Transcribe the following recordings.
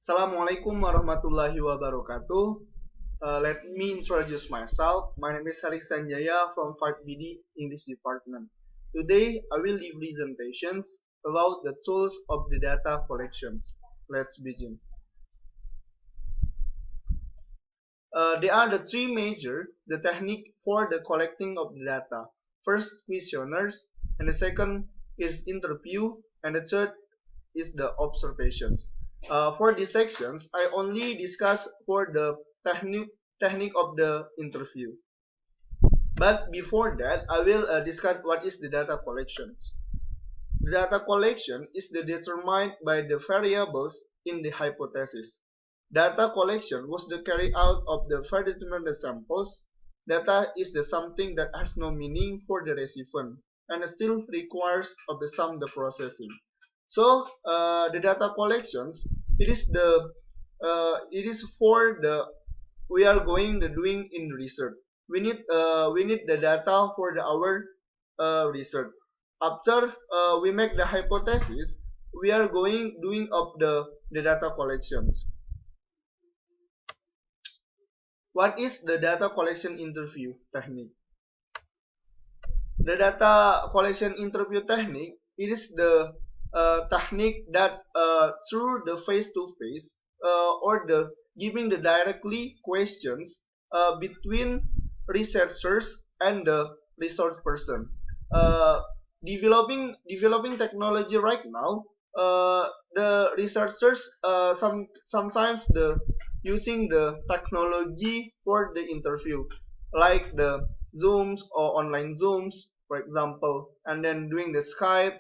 Assalamualaikum warahmatullahi wabarakatuh. Let me introduce myself. My name is Harik Sanjaya from 5BD English Department. Today, I will give presentations about the tools of the data collections. Let's begin. There are the three major the technique for the collecting of the data. First, questionnaires, and the second is interview, and the third is the observations. For these sections, I only discuss for the technique of the interview. But before that, I will discuss what is the data collections. The data collection is determined by the variables in the hypothesis. Data collection was the carry out of the predetermined samples. Data is the something that has no meaning for the recipient and still requires of the some the processing. So the data collections it is for the we are going the doing in research. We need the data for our research. After we make the hypothesis, we are going doing of the data collections. What is the data collection interview technique? The data collection interview technique it is the technique that through the face-to-face or the giving the directly questions between researchers and the resource person. Uh, developing technology right now, the researchers sometimes the using the technology for the interview, like the Zooms or online Zooms, for example, and then doing the Skype,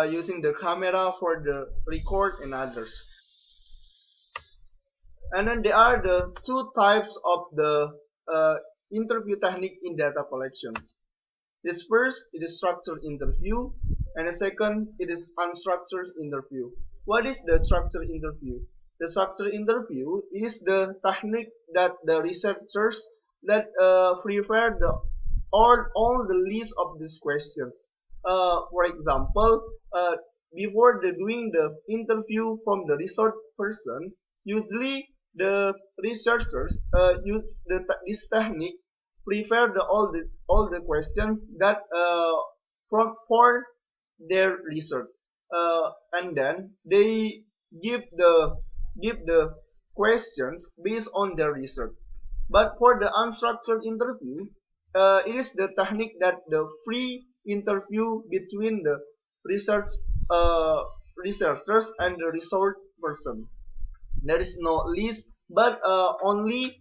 using the camera for the record and others. And then there are the two types of the interview technique in data collections. This first it is structured interview, and the second it is unstructured interview. What is the structured interview? The structured interview is the technique that the researchers that prepare the all the list of these questions. For example, before the doing the interview from the research person, usually the researchers use this technique prepare all the questions that from for their research, and then they give the questions based on their research. But for the unstructured interview, it is the technique that the free interview between the research uh, researchers and the resource person. There is no list, but only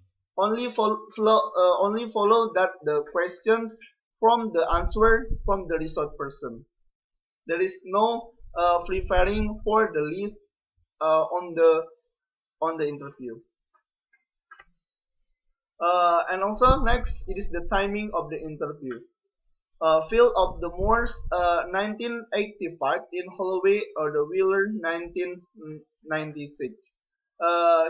follow that the questions from the answer from the resource person. There is no preparing for the list on the interview. And also next, it is the timing of the interview. Phil of the Moors, 1985 in Holloway or the Wheeler, 1996.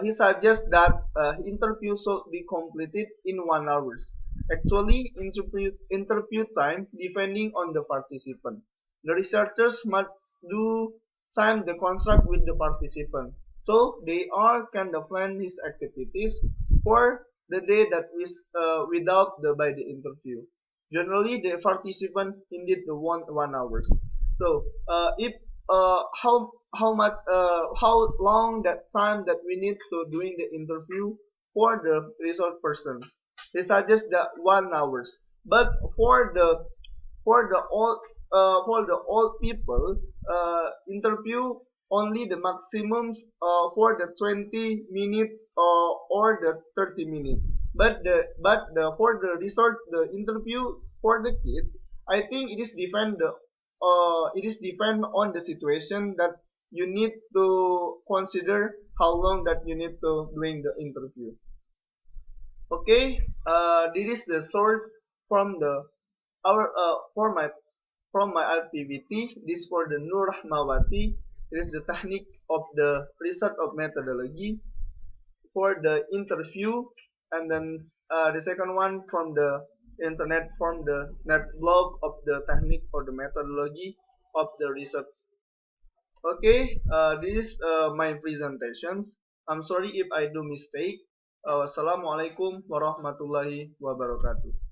He suggests that interview should be completed in 1 hour. Actually, interview time depending on the participant. The researchers must do time the contract with the participant, so they all can plan his activities for the day that is without the by the interview. Generally, the participant indeed the 1 hours. So if how long that time that we need to doing the interview for the resource person. They suggest that 1 hours. But for the old people interview only the maximum for the 20 minutes or the 30 minutes. But the for the resort the interview for the kids, I think it is depend on the situation that you need to consider how long that you need to doing the interview. Okay, this is the source from the our for my activity. This for the Nur Rahmawati. It is the technique of the research of methodology for the interview, and then the second one from the internet from the net blog of the technique or the methodology of the research. Okay, this is my presentations. I'm sorry if I do mistake. Wassalamualaikum warahmatullahi wabarakatuh.